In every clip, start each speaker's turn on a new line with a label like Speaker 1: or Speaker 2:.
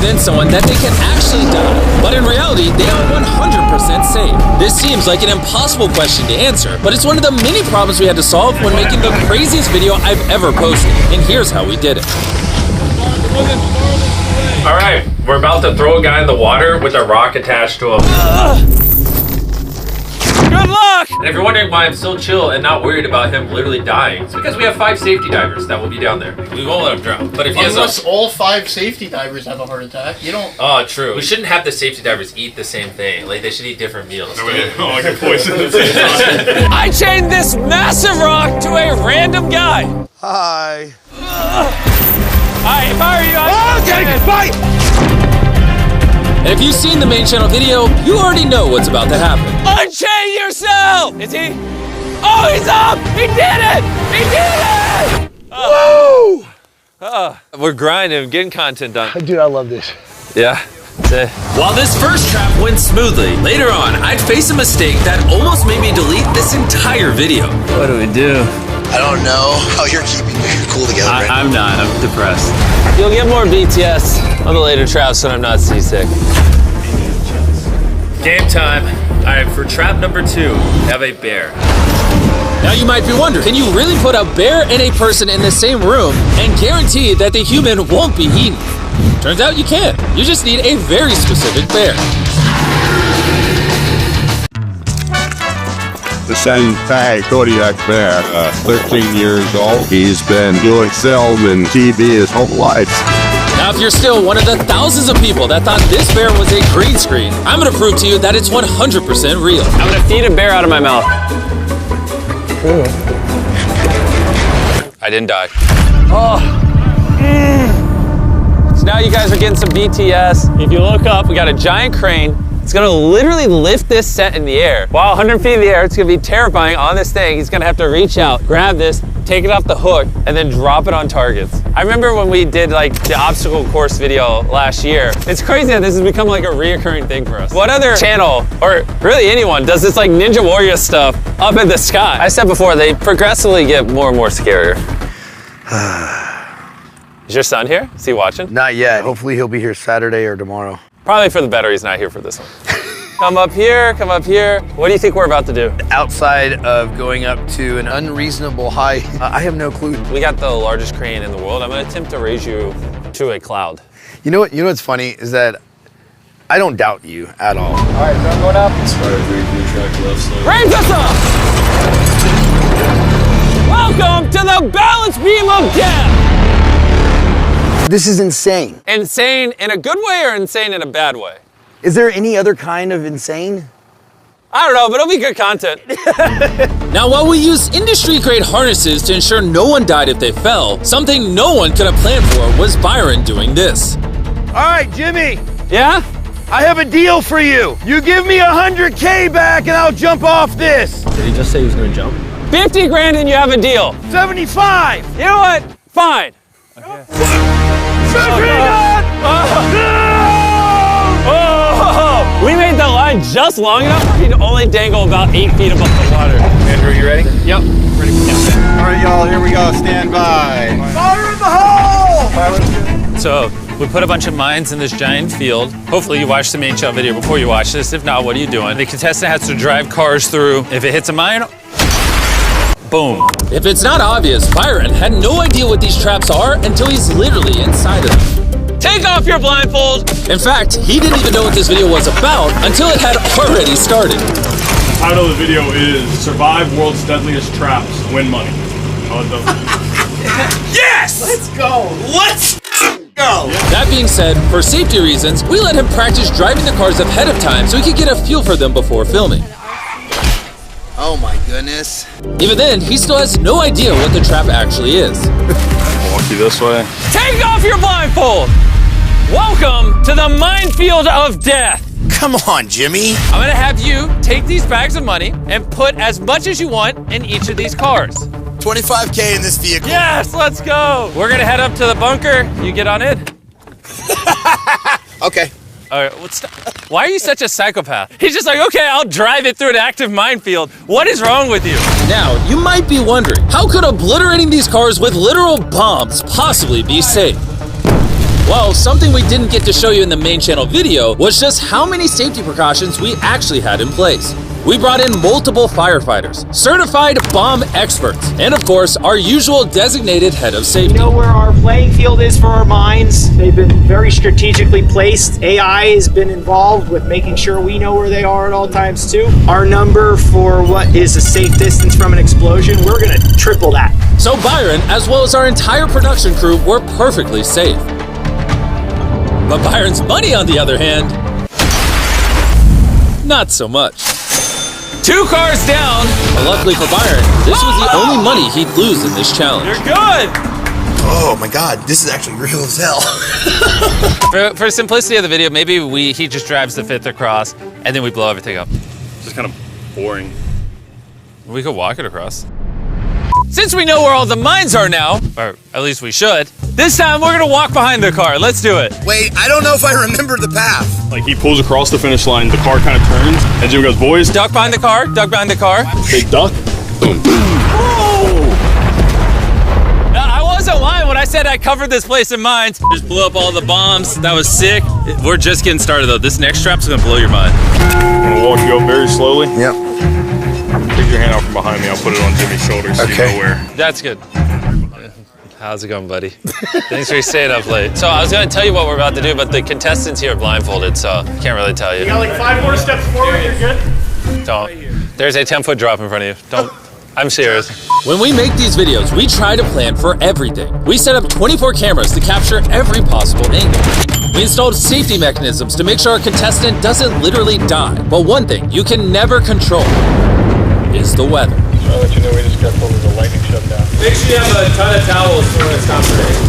Speaker 1: convince someone that they can actually die, but in reality, they are 100% safe. This seems like an impossible question to answer, but it's one of the many problems we had to solve when making the craziest video I've ever posted, and here's how we did it.
Speaker 2: All right, we're about to throw a guy in the water with a rock attached to him.
Speaker 3: Good luck!
Speaker 2: And if you're wondering why I'm still chill and not worried about him literally dying, it's because we have 5 safety divers that will be down there. We won't let him drown. But if he
Speaker 4: unless all 5 safety divers have a heart attack, you don't.
Speaker 2: Oh, true. We shouldn't have the safety divers eat the same thing. Like, they should eat different meals.
Speaker 3: I can poison the same time. I chained this massive rock to a random guy.
Speaker 5: Hi.
Speaker 3: If I were you, I'd
Speaker 5: get fight!
Speaker 1: And if you've seen the main channel video, you already know what's about to happen.
Speaker 3: Unchain yourself! Is he? Oh, he's up! He did it! He did it! Woo! We're grinding, getting content done.
Speaker 5: Dude, I love this.
Speaker 3: Yeah.
Speaker 1: While this first trap went smoothly, later on, I'd face a mistake that almost made me delete this entire video.
Speaker 3: What do we do?
Speaker 5: I don't know how you're keeping your cool together.
Speaker 3: I'm not. I'm depressed. You'll get more BTS on the later traps when I'm not seasick.
Speaker 2: Game time. All right, for trap number 2, have a bear.
Speaker 1: Now you might be wondering, can you really put a bear and a person in the same room and guarantee that the human won't be eaten? Turns out you can. You just need a very specific bear.
Speaker 6: The Shanghai Kodiak bear, 13 years old. He's been doing film and TV his whole life.
Speaker 1: Now, if you're still one of the thousands of people that thought this bear was a green screen, I'm gonna prove to you that it's 100% real.
Speaker 3: I'm gonna feed a bear out of my mouth. I didn't die. So now you guys are getting some BTS. If you look up, we got a giant crane. It's gonna literally lift this set in the air. Wow, 100 feet in the air, it's gonna be terrifying on this thing. He's gonna have to reach out, grab this, take it off the hook, and then drop it on targets. I remember when we did like the obstacle course video last year. It's crazy that this has become like a reoccurring thing for us. What other channel, or really anyone, does this like Ninja Warrior stuff up in the sky? I said before, they progressively get more and more scarier. Is your son here? Is he watching?
Speaker 5: Not yet. Hopefully he'll be here Saturday or tomorrow.
Speaker 3: Probably for the better he's not here for this one. Come up here, come up here. What do you think we're about to do?
Speaker 5: Outside of going up to an unreasonable height, I have no clue.
Speaker 3: We got the largest crane in the world. I'm gonna attempt to raise you to a cloud.
Speaker 5: You know what's funny is that I don't doubt you at all.
Speaker 4: All right, so I'm going up.
Speaker 3: Raise us up! Welcome to the balance beam of death!
Speaker 5: This is insane.
Speaker 3: Insane in a good way or insane in a bad way?
Speaker 5: Is there any other kind of insane?
Speaker 3: I don't know, but it'll be good content.
Speaker 1: Now, while we used industry-grade harnesses to ensure no one died if they fell, something no one could have planned for was Byron doing this.
Speaker 5: All right, Jimmy,
Speaker 3: Yeah?
Speaker 5: I have a deal for you. You give me 100K back and I'll jump off this.
Speaker 7: Did he just say he was gonna jump?
Speaker 3: 50 grand and you have a deal.
Speaker 5: 75.
Speaker 3: You know what? Fine. We made the line just long enough for you to only dangle about 8 feet above the water.
Speaker 2: Andrew, you ready?
Speaker 3: Yep.
Speaker 2: Ready? Yeah.
Speaker 6: All right, y'all, here we go. Stand by.
Speaker 5: Fire in the hole!
Speaker 3: So we put a bunch of mines in this giant field. Hopefully you watched the main channel video before you watch this. If not, what are you doing? The contestant has to drive cars through. If it hits a mine, boom.
Speaker 1: If it's not obvious, Byron had no idea what these traps are until he's literally inside of them.
Speaker 3: Take off your blindfold.
Speaker 1: In fact, he didn't even know what this video was about until it had already started.
Speaker 8: The title of the video is Survive World's Deadliest Traps, Win Money.
Speaker 3: Yes!
Speaker 4: Let's go.
Speaker 3: Let's go.
Speaker 1: That being said, for safety reasons, we let him practice driving the cars ahead of time so he could get a feel for them before filming.
Speaker 5: Oh my goodness.
Speaker 1: Even then, he still has no idea what the trap actually is.
Speaker 8: Walk you this way.
Speaker 3: Take off your blindfold. Welcome to the minefield of death.
Speaker 5: Come on, Jimmy.
Speaker 3: I'm gonna have you take these bags of money and put as much as you want in each of these cars.
Speaker 5: 25K in this vehicle.
Speaker 3: Yes, let's go. We're gonna head up to the bunker. You get on it.
Speaker 5: Okay.
Speaker 3: All right, why are you such a psychopath? He's just like, okay, I'll drive it through an active minefield. What is wrong with you?
Speaker 1: Now, you might be wondering, how could obliterating these cars with literal bombs possibly be safe? Well, something we didn't get to show you in the main channel video was just how many safety precautions we actually had in place. We brought in multiple firefighters, certified bomb experts, and of course, our usual designated head of safety.
Speaker 7: We know where our playing field is for our mines. They've been very strategically placed. AI has been involved with making sure we know where they are at all times too. Our number for what is a safe distance from an explosion, we're gonna triple that.
Speaker 1: So Byron, as well as our entire production crew, were perfectly safe. But Byron's money, on the other hand, not so much.
Speaker 3: 2 cars down.
Speaker 1: But luckily for Byron, this was the only money he'd lose in this challenge.
Speaker 3: You're good.
Speaker 9: Oh my God, this is actually real as hell.
Speaker 3: For simplicity of the video, maybe he just drives the 5th across, and then we blow everything up.
Speaker 8: Just kind of boring.
Speaker 3: We could walk it across. Since we know where all the mines are now, or at least we should, this time we're gonna walk behind the car. Let's do it.
Speaker 9: Wait, I don't know if I remember the path.
Speaker 8: Like he pulls across the finish line, the car kind of turns, and Jim goes, boys,
Speaker 3: Duck behind the car, duck behind the car.
Speaker 8: big duck. Boom.
Speaker 3: I wasn't lying when I said I covered this place in mines. Just blew up all the bombs. That was sick. We're just getting started though. This next strap's gonna blow your mind.
Speaker 8: I'm gonna walk you up very slowly.
Speaker 9: Yep.
Speaker 8: Take your hand out from behind me. I'll put it on Jimmy's shoulder so you know where.
Speaker 3: That's good. How's it going, buddy? Thanks for staying up late. So I was gonna tell you what we're about to do, but the contestants here are blindfolded, so can't really tell you.
Speaker 4: You got like 5 more steps forward, you're good?
Speaker 3: Don't. There's a 10-foot drop in front of you. Don't. I'm serious.
Speaker 1: When we make these videos, we try to plan for everything. We set up 24 cameras to capture every possible angle. We installed safety mechanisms to make sure our contestant doesn't literally die. But one thing you can never control is the weather.
Speaker 8: I'll let you know we just got over the lightning shutdown.
Speaker 3: Make sure you have a ton of towels for when it's not raining.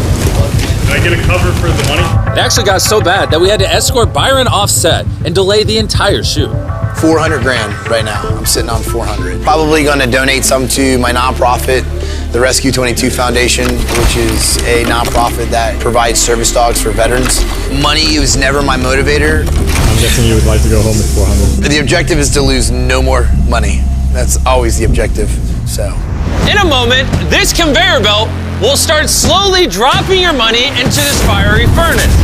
Speaker 8: Can I get a cover for the money?
Speaker 1: It actually got so bad that we had to escort Byron off set and delay the entire shoot.
Speaker 9: 400 grand right now. I'm sitting on 400. Probably gonna donate some to my nonprofit, the Rescue 22 Foundation, which is a nonprofit that provides service dogs for veterans. Money was never my motivator.
Speaker 8: I'm guessing you would like to go home with 400.
Speaker 9: The objective is to lose no more money. That's always the objective, so.
Speaker 3: In a moment, this conveyor belt will start slowly dropping your money into this fiery furnace.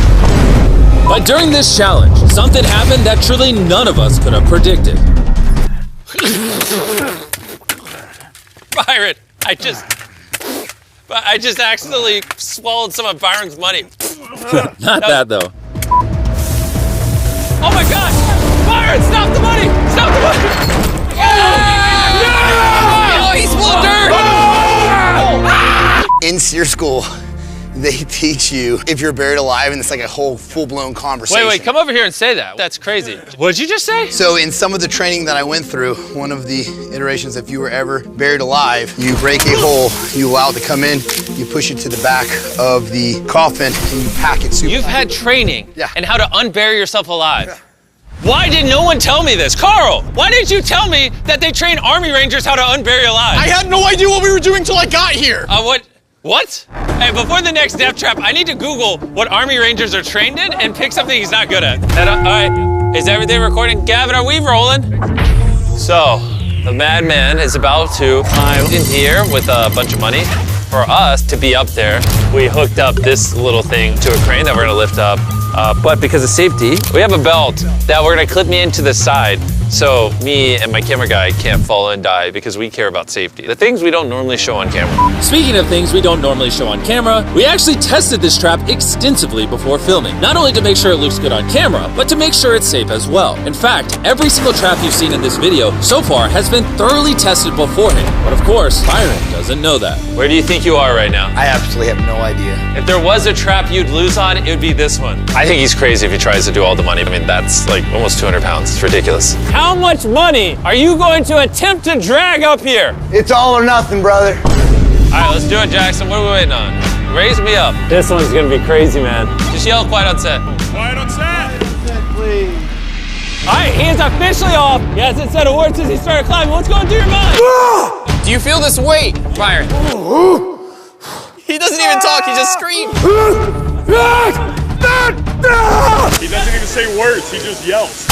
Speaker 1: But during this challenge, something happened that truly none of us could have predicted.
Speaker 3: Byron, I just accidentally swallowed some of Byron's money.
Speaker 1: Not that though.
Speaker 3: Oh my God! Byron, stop the money! Stop the money! Oh, he's full of dirt!
Speaker 9: In SEER school, they teach you if you're buried alive, and it's like a whole full-blown conversation.
Speaker 3: Wait, come over here and say that. That's crazy. What did you just say?
Speaker 9: So in some of the training that I went through, one of the iterations, if you were ever buried alive, you break a hole, you allow it to come in, you push it to the back of the coffin, and you pack it super.
Speaker 3: You've had training and how to unbury yourself alive.
Speaker 9: Yeah.
Speaker 3: Why did no one tell me this? Carl, why didn't you tell me that they train Army Rangers how to unbury alive?
Speaker 4: I had no idea what we were doing till I got here.
Speaker 3: What? Hey, before the next death trap, I need to Google what Army Rangers are trained in and pick something he's not good at. All right, is everything recording? Gavin, are we rolling? So, the madman is about to climb in here with a bunch of money. For us to be up there, we hooked up this little thing to a crane that we're gonna lift up. But because of safety, we have a belt that we're gonna clip me into the side so me and my camera guy can't fall and die because we care about safety. The things we don't normally show on camera.
Speaker 1: Speaking of things we don't normally show on camera, we actually tested this trap extensively before filming. Not only to make sure it looks good on camera, but to make sure it's safe as well. In fact, every single trap you've seen in this video so far has been thoroughly tested beforehand. But of course, Byron doesn't know that.
Speaker 3: Where do you think you are right now?
Speaker 9: I absolutely have no idea.
Speaker 3: If there was a trap you'd lose on, it would be this one. I think he's crazy if he tries to do all the money. I mean, that's like almost 200 pounds. It's ridiculous. How much money are you going to attempt to drag up here?
Speaker 9: It's all or nothing, brother.
Speaker 3: All right, let's do it, Jackson. What are we waiting on? Raise me up. This one's gonna be crazy, man. Just yell quiet on set.
Speaker 8: Quiet on set.
Speaker 9: Please.
Speaker 3: All right, he is officially off. He hasn't said a word since he started climbing. What's going through your mind?
Speaker 10: Do you feel this weight, Byron? He doesn't even talk, he just screams.
Speaker 8: He doesn't even say words, he just yells.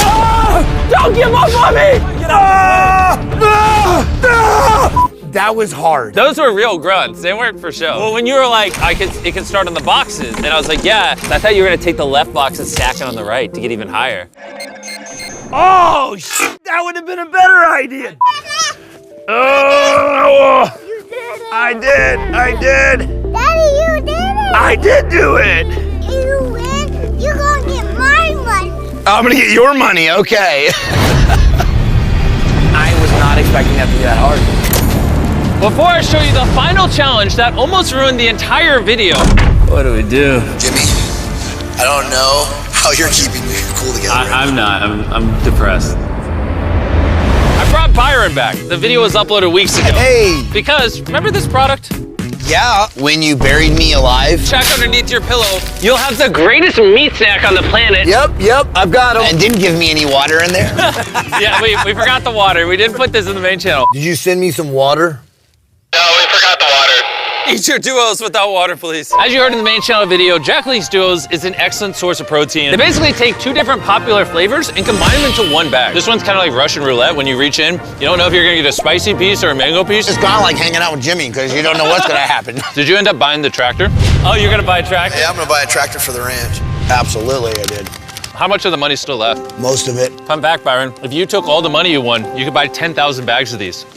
Speaker 3: Don't give up on me! Get up!
Speaker 9: That was hard.
Speaker 3: Those were real grunts. They weren't for show. Well, when you were like, it can start on the boxes, and I was like, yeah. I thought you were gonna take the left box and stack it on the right to get even higher.
Speaker 5: Oh, shit, that would have been a better idea. Oh,
Speaker 11: You did it.
Speaker 5: I did.
Speaker 11: Daddy, you did it.
Speaker 5: I did do it.
Speaker 11: You win. You're gonna get my money.
Speaker 9: I'm gonna get your money, okay. I was not expecting that to be that hard.
Speaker 3: Before I show you the final challenge that almost ruined the entire video. What do we do?
Speaker 9: Jimmy, I don't know how you're keeping your cool together.
Speaker 3: I'm not. I'm depressed. I brought Byron back. The video was uploaded weeks ago.
Speaker 9: Hey!
Speaker 3: Because, remember this product?
Speaker 9: Yeah, when you buried me alive.
Speaker 3: Check underneath your pillow. You'll have the greatest meat snack on the planet.
Speaker 9: Yep, I've got him. And didn't give me any water in there.
Speaker 3: Yeah, we forgot the water. We didn't put this in the main channel.
Speaker 9: Did you send me some water?
Speaker 2: No, we forgot the water.
Speaker 3: Eat your duos without water, please. As you heard in the main channel video, Jack Link's Duos is an excellent source of protein. They basically take 2 different popular flavors and combine them into one bag. This one's kind of like Russian roulette. When you reach in, you don't know if you're gonna get a spicy piece or a mango piece.
Speaker 9: It's kind of like hanging out with Jimmy because you don't know what's gonna happen.
Speaker 3: Did you end up buying the tractor? Oh, you're gonna buy a tractor?
Speaker 9: Yeah, I'm gonna buy a tractor for the ranch. Absolutely, I did.
Speaker 3: How much of the money's still left?
Speaker 9: Most of it.
Speaker 3: Come back, Byron. If you took all the money you won, you could buy 10,000 bags of these.